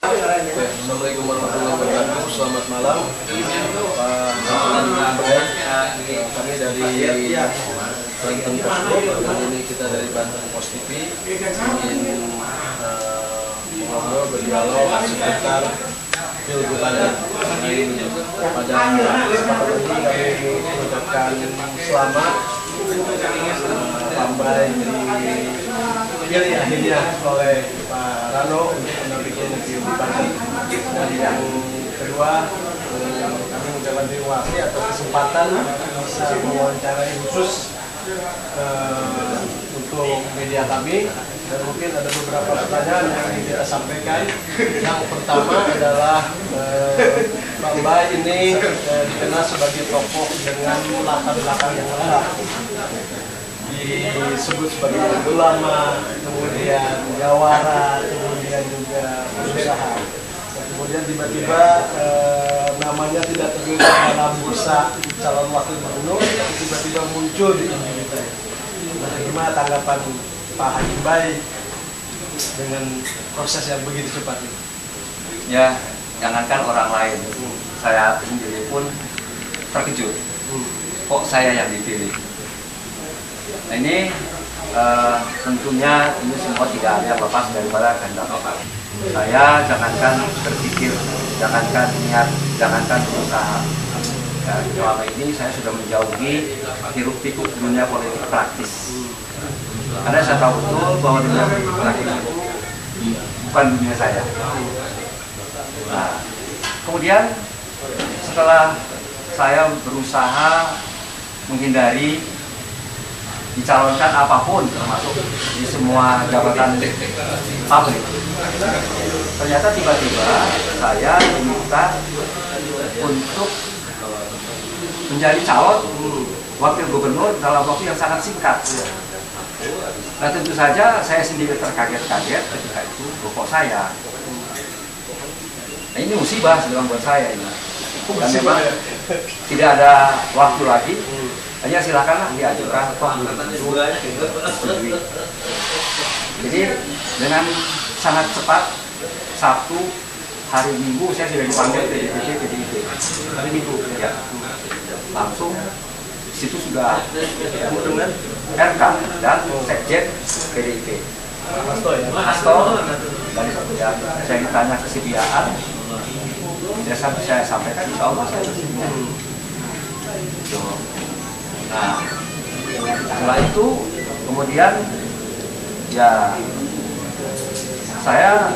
Assalamualaikum warahmatullahi wabarakatuh. Selamat malam. Kami dari Banten Posko. Kali ini kita dari Banten Pos TV ingin ngobrol, berdialog seputar Pilgub Banten. Pada kesempatan ini kami mengucapkan selamat sampai dipilih akhirnya oleh Pak Rano untuk mendampingi Pilgub Banten. Dan yang kedua, kami mengucapkan terima kasih atas kesempatan bisa mewawancarai khusus untuk media kami, dan mungkin ada beberapa pertanyaan yang ingin kita sampaikan. Yang pertama adalah Pak Mbay ini dikenal sebagai tokoh dengan latar belakang yang lengkap, disebut sebagai ulama, kemudian jawara, kemudian juga pengusaha. Kemudian tiba-tiba namanya tidak terlihat dalam bursa calon wakil gubernur, tapi tiba-tiba muncul di kita. Nah, gimana tanggapan Pak Haji Mbay dengan proses yang begitu cepat ini? Ya, jangankan orang lain, saya sendiri pun terkejut. Kok saya yang dipilih? Nah, ini tentunya ini semua tidak ada lepas daripada kehendak Allah. Saya jangankan berpikir, jangankan niat, jangankan berusaha. Ya, selama ini saya sudah menjauhi hiruk-pikuk dunia politik praktis. Karena saya tahu betul bahwa dunia politik praktis bukan dunia saya. Nah, kemudian setelah saya berusaha menghindari dicalonkan apapun, termasuk di semua jabatan publik, ternyata tiba-tiba saya diminta untuk menjadi calon wakil gubernur dalam waktu yang sangat singkat. Nah, tentu saja saya sendiri terkaget-kaget ketika itu, kok saya. Nah, ini musibah sedang buat saya ini. Dan memang tidak ada waktu lagi. Hanya silakanlah diajukan setujui. Jadi dengan sangat cepat, Sabtu hari Minggu saya sudah dipanggil ke PDIP. Hari Minggu ya. Langsung situ sudah dengan RK dan Sekjen PDIP. Hasto dan ya, saya ditanya kesediaan. Saya sampaikan insya Allah saya bersedia. Nah, setelah itu kemudian ya saya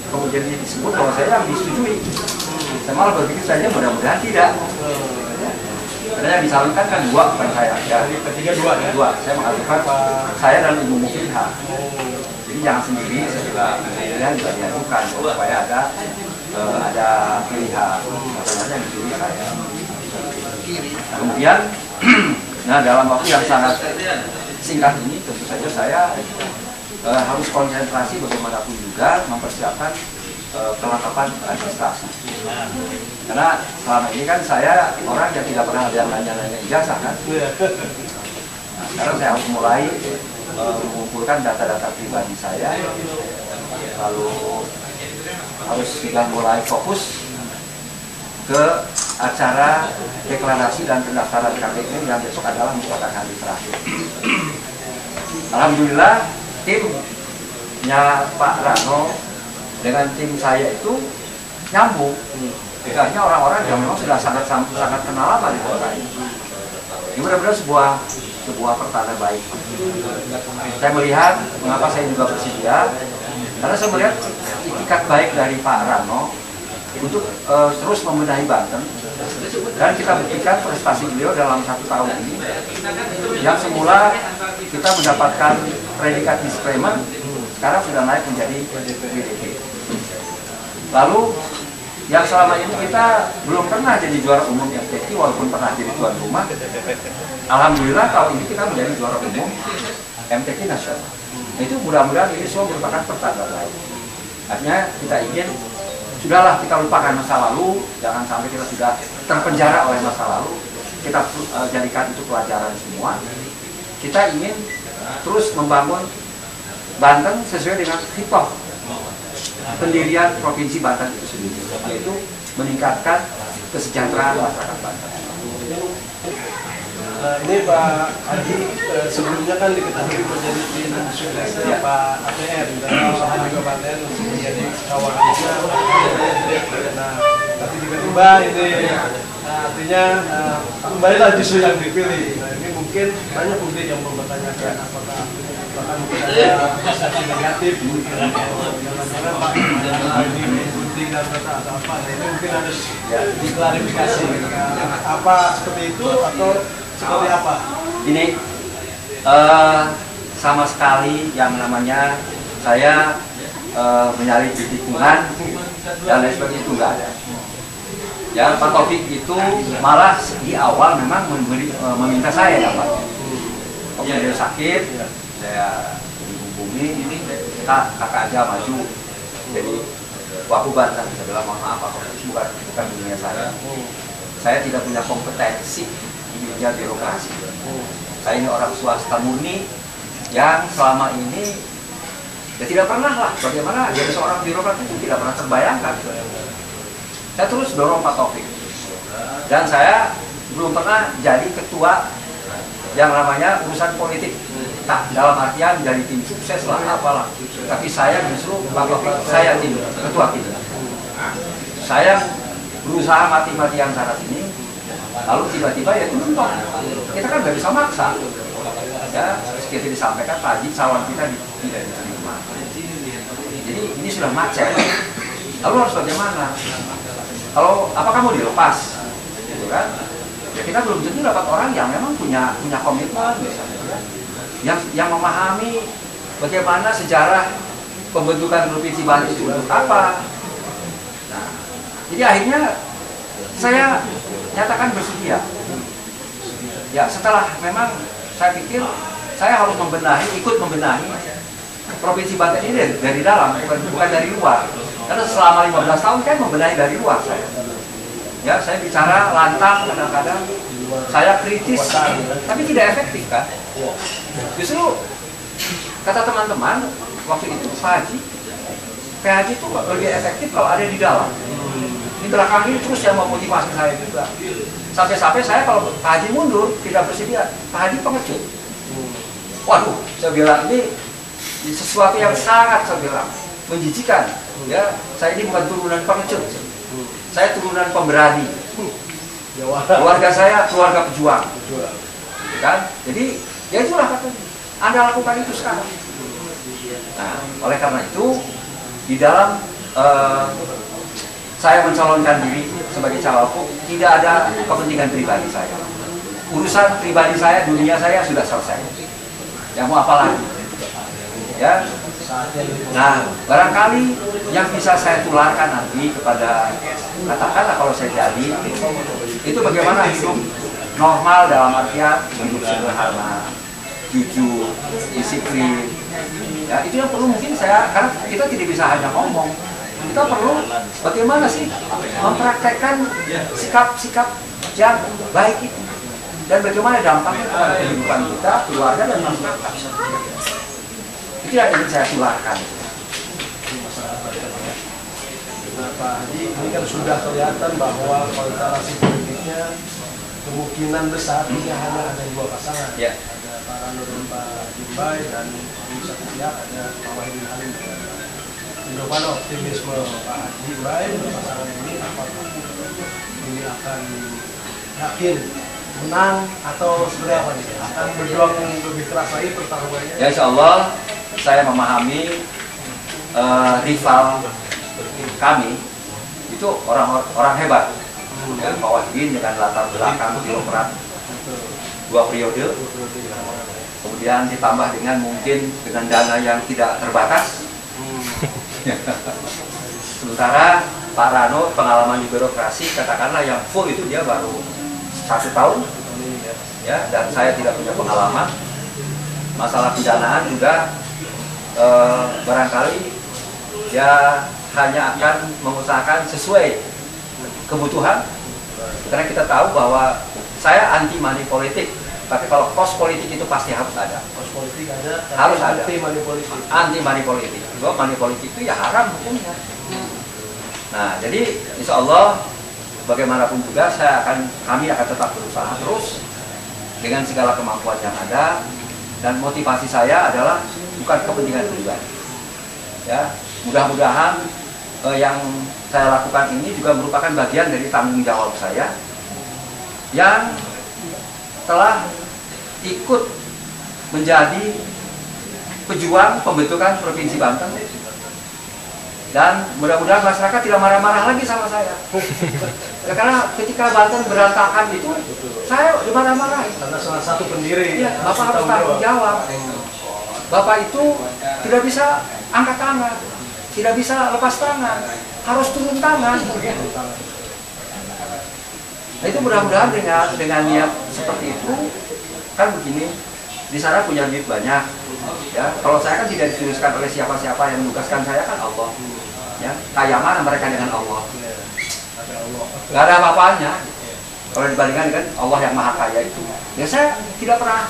kemudian disebut bahwa saya yang disetujui. Saya malah berpikir saja mudah-mudahan tidak. Karena yang dicalonkan kan dua, bukan saya. Ya, ketiga dua ya. Dua. Saya mengajukan saya dan Ibu Mufidha. Jadi jangan sendiri, saya juga kemudian juga diajukan supaya ada pilihan. Sebenarnya yang dipilih saya. Kemudian, nah dalam waktu yang sangat singkat ini tentu saja saya harus konsentrasi bagaimanapun juga mempersiapkan kelengkapan administrasi. Karena selama ini kan saya orang yang tidak pernah ada yang nanya-nanya ijazah kan. Nah, sekarang saya harus mulai mengumpulkan data-data pribadi saya, lalu harus sudah mulai fokus ke acara deklarasi dan pendaftaran KPU yang besok adalah merupakan hari terakhir. Alhamdulillah timnya Pak Rano dengan tim saya itu nyambung. Hanya orang-orang yang memang sudah sangat kenal lama di kota ini. Ini benar-benar sebuah pertanda baik. Saya melihat mengapa saya juga bersedia, karena saya melihat itikat baik dari Pak Rano untuk terus membenahi Banten, dan kita buktikan prestasi beliau dalam 1 tahun ini yang semula kita mendapatkan predikat disclaimer, sekarang sudah naik menjadi WDP. Lalu yang selama ini kita belum pernah jadi juara umum MTQ walaupun pernah jadi tuan rumah, alhamdulillah tahun ini kita menjadi juara umum MTQ nasional. Itu mudah-mudahan ini semua merupakan pertanda baik. Artinya kita ingin sudahlah kita lupakan masa lalu, jangan sampai kita sudah terpenjara oleh masa lalu, kita jadikan itu pelajaran semua. Kita ingin terus membangun Banten sesuai dengan hitoh pendirian Provinsi Banten itu sendiri, yaitu meningkatkan kesejahteraan masyarakat Banten. Nah, ini Pak Haji, sebelumnya kan diketahui menjadi tim suksesnya Pak ATR dan usaha juga Pak ATR untuk menjadi kawan juga. Nah, tapi tiba-tiba ini artinya kembalilah justru yang dipilih. Nah, ini mungkin banyak publik yang mempertanyakan apakah bahkan mungkin ada persepsi negatif mungkin jangan-jangan Pak ini penting dan kata atau apa. Nah, ini mungkin harus diklarifikasi apa seperti itu atau seperti apa? Ini sama sekali yang namanya saya menyalip di tikungan dan lain sebagainya itu nggak ada. Ya, Pak Taufik itu malah di awal memang meminta saya ya Pak. Kalau dia sakit, saya dihubungi, ini kakak aja maju. Jadi waktu Banten, saya bilang mohon maaf Pak Taufik, bukan dunia saya. Saya tidak punya kompetensi di dunia birokrasi. Saya ini orang swasta murni yang selama ini ya tidak pernah lah bagaimana jadi seorang birokrat itu tidak pernah terbayangkan. Saya terus dorong Pak Taufik dan saya belum pernah jadi ketua yang namanya urusan politik. Tak dalam artian dari tim sukses lah apalah. Tapi saya justru Pak Taufik saya tim ketua tim. Saya berusaha mati-matian saat ini. Lalu tiba-tiba ya tumpah. Kita kan nggak bisa maksa. Ya, seperti disampaikan tadi calon kita tidak diterima. Jadi ini sudah macet. Lalu harus bagaimana? Kalau apakah mau dilepas, gitu kan? Ya kita belum tentu dapat orang yang memang punya komitmen, misalnya, yang memahami bagaimana sejarah pembentukan Provinsi Banten itu untuk apa. Nah, jadi akhirnya saya nyatakan bersedia. Ya, setelah memang saya pikir saya harus ikut membenahi Provinsi Banten ini dari dalam, bukan dari luar. Karena selama 15 tahun kan membenahi dari luar saya. Ya, saya bicara lantang kadang-kadang, saya kritis, tapi tidak efektif kan. Justru kata teman-teman waktu itu Pak Haji itu lebih efektif kalau ada di dalam. Di belakang ini terus yang memotivasi saya juga. Sampai-sampai saya kalau Pak Haji mundur, tidak bersedia, Pak Haji pengecut. Waduh, saya bilang ini sesuatu yang sangat saya bilang menjijikan. Ya, saya ini bukan turunan pengecut. Saya turunan pemberani. Keluarga saya keluarga pejuang. Kan? Jadi, ya itulah katanya. Anda lakukan itu sekarang. Nah, oleh karena itu di dalam saya mencalonkan diri sebagai cawagup, tidak ada kepentingan pribadi saya. Urusan pribadi saya, dunia saya sudah selesai. Yang mau apa lagi? Ya. Nah, barangkali yang bisa saya tularkan nanti kepada, katakanlah kalau saya jadi, itu bagaimana hidup normal dalam artian hidup sederhana, jujur, disiplin. Ya, itu yang perlu mungkin saya, karena kita tidak bisa hanya ngomong. Kita perlu bagaimana sih mempraktekkan sikap-sikap yang baik itu dan bagaimana dampaknya pada kehidupan kita, keluarga dan masyarakat. Itu yang ingin saya tularkan. Nah, Pak Haji, ini kan sudah kelihatan bahwa konstelasi politiknya kemungkinan besar ini hanya ada dua pasangan. Ya. Ada Pak Rano dan Pak Jimbai, dan di satu pihak ada Pak Wahidin Halim. Bagaimana optimisme Pak Haji baik pasangan ini, apakah ini akan yakin menang atau seperti apa nih? Akan berjuang lebih keras lagi pertarungannya? Ya, insya Allah saya memahami rival kami itu orang hebat. Ya, Pak Wahidin dengan latar belakang birokrat 2 periode, kemudian ditambah dengan mungkin dengan dana yang tidak terbatas. Sementara Pak Rano pengalaman di birokrasi katakanlah yang full itu dia baru 1 tahun, ya, dan saya tidak punya pengalaman. Masalah pidanaan juga barangkali ya hanya akan mengusahakan sesuai kebutuhan, karena kita tahu bahwa saya anti money politik Tapi kalau kos politik itu pasti harus ada. Kos politik ada, tapi Harus ada. anti money politik. Anti money politik. Sebab money politik itu ya haram hukumnya. Nah, jadi insya Allah bagaimanapun juga kami akan tetap berusaha terus dengan segala kemampuan yang ada, dan motivasi saya adalah bukan kepentingan pribadi. Ya, mudah-mudahan yang saya lakukan ini juga merupakan bagian dari tanggung jawab saya yang telah ikut menjadi pejuang pembentukan Provinsi Banten, dan mudah-mudahan masyarakat tidak marah-marah lagi sama saya. Ya, karena ketika Banten berantakan itu saya dimarah-marahin. Karena salah satu pendiri. Ya, Bapak harus tanggung jawab. Bapak itu tidak bisa angkat tangan, tidak bisa lepas tangan, harus turun tangan. Nah, itu mudah-mudahan dengan niat seperti itu, kan begini, di sana punya duit banyak. Ya, kalau saya kan tidak dituliskan oleh siapa-siapa, yang menugaskan saya kan Allah. Ya, kaya mana mereka dengan Allah? Gak ada apa-apanya. Kalau dibandingkan dengan Allah yang maha kaya itu, ya saya tidak pernah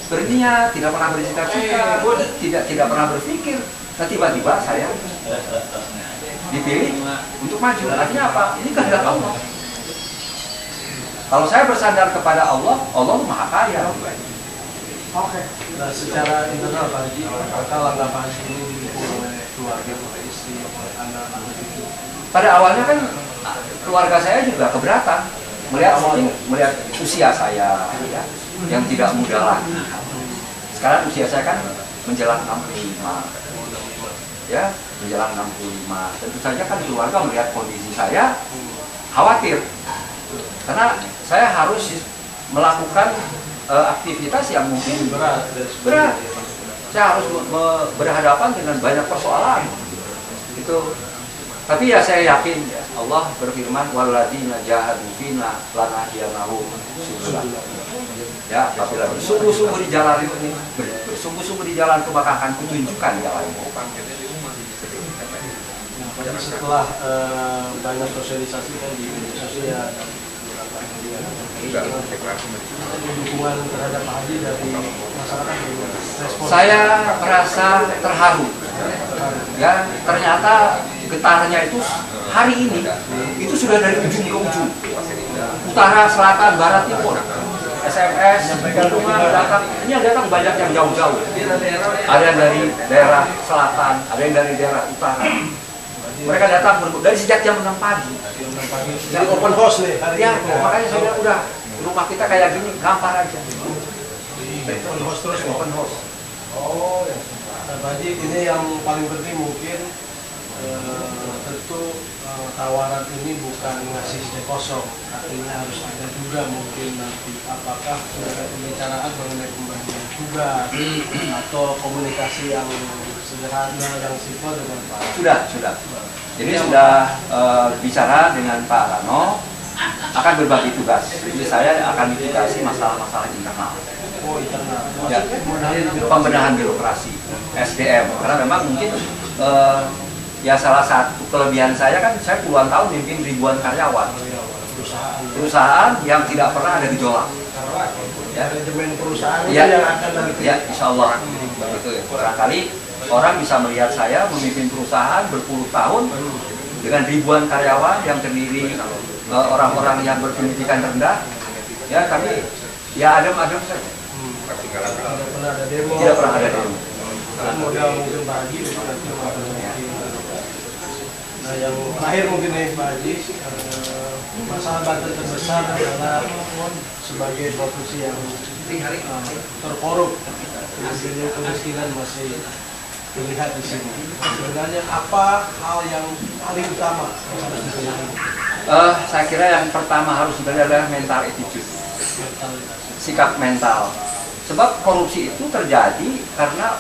berniat, tidak pernah bercita-cita, tidak pernah berpikir. Nah, tiba-tiba saya dipilih untuk maju. Artinya apa? Ini kehendak Allah. Kalau saya bersandar kepada Allah, Allah maha kaya. Oke. Nah, secara internal Pak Haji, apakah langkah Pak Haji ini didukung oleh keluarga, oleh istri, oleh anak-anak itu? Pada awalnya kan keluarga saya juga keberatan melihat usia saya ya, yang tidak muda lagi. Sekarang usia saya kan menjelang 65. Ya, menjelang 65. Tentu saja kan keluarga melihat kondisi saya khawatir. Karena saya harus melakukan aktivitas yang mungkin berat. Saya harus berhadapan dengan banyak persoalan. Itu. Tapi ya saya yakin ya, Allah berfirman walladzina jahadu fina lanahdiyannahum subulana. Ya, apabila bersungguh-sungguh di jalan ini, bersungguh-sungguh di jalan itu maka akan kutunjukkan jalanmu. Jadi setelah banyak sosialisasi kan di media sosial, dukungan terhadap Pak Haji dari masyarakat, respon. Saya merasa terharu. Ya, ternyata getarnya itu hari ini itu sudah dari ujung ke ujung, utara, selatan, barat, timur. SMS, dukungan datang. Ini yang datang banyak yang jauh-jauh. Ada yang dari daerah selatan, ada yang dari daerah utara. Mereka datang dari sejak jam 6 pagi. Jadi open house nih hari Ya, ini. makanya saya bilang udah rumah kita kayak gini, gampang aja. Open house terus. Open house. Oh ya. Nah, Pak Haji, ini yang paling penting mungkin tentu tawaran ini bukan ngasih cek kosong, artinya harus ada juga mungkin nanti apakah sudah ada pembicaraan mengenai pembagian tugas atau komunikasi yang sederhana, yang simpel dengan Pak. Sudah. Jadi sudah bicara dengan Pak Rano, akan berbagi tugas. Jadi saya akan ditugasi masalah-masalah internal. Oh, internal. Ya, pembenahan birokrasi, SDM. Karena memang mungkin ya salah satu kelebihan saya kan saya puluhan tahun memimpin ribuan karyawan. Perusahaan yang tidak pernah ada gejolak. Ya, Manajemen perusahaan itu ya, yang akan nanti. ya, insya Allah. Begitu ya. Barangkali orang bisa melihat saya memimpin perusahaan berpuluh tahun dengan ribuan karyawan yang terdiri orang-orang yang berpendidikan rendah. Ya, tapi ya adem-adem saja. Tidak pernah ada demo. Tidak pernah ada demo. Modal mungkin Pak Haji itu nanti mempengaruhi. Nah, yang terakhir mungkin nih Pak Haji, masalah Banten terbesar adalah sebagai provinsi yang terkorup, kemiskinan masih dilihat di sini. Sebenarnya apa hal yang paling utama yang harus dibenahi? Saya kira yang pertama harus dibenahi adalah mental attitude, sikap mental. Sebab korupsi itu terjadi karena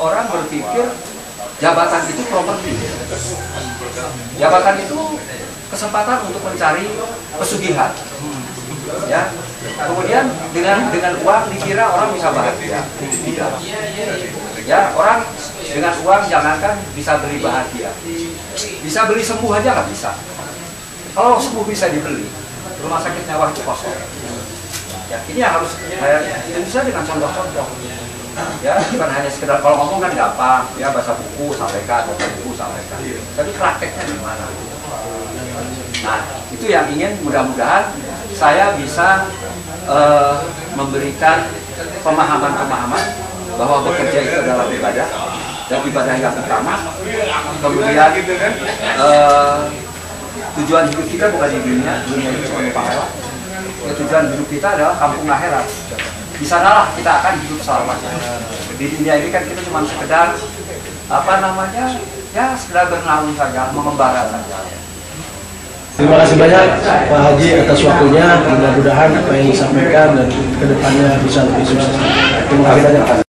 orang berpikir jabatan itu properti. Jabatan itu kesempatan untuk mencari pesugihan. Ya. Kemudian dengan uang dikira orang bisa bahagia. Tidak. Ya, orang dengan uang jangankan bisa beli bahagia. Bisa beli sembuh aja nggak bisa. Kalau sembuh bisa dibeli, rumah sakit nyawa itu kosong. Ya, ini yang harus bisa dengan contoh-contoh. Ya, bukan hanya sekedar kalau ngomong kan gampang, ya baca buku sampaikan, tapi prakteknya gimana? Nah, itu yang ingin mudah-mudahan saya bisa memberikan pemahaman-pemahaman bahwa bekerja itu adalah ibadah dan ibadah yang utama. Kemudian tujuan hidup kita bukan di dunia itu cuma numpang lewat. Ya, tujuan hidup kita adalah kampung akhirat. Di sanalah kita akan hidup selamanya. Di dunia ini kan kita cuma sekedar ya sekedar bernaung saja, mengembara saja. Terima kasih banyak Pak Haji atas waktunya. Mudah-mudahan apa yang disampaikan dan kedepannya bisa lebih sukses. Terima kasih banyak.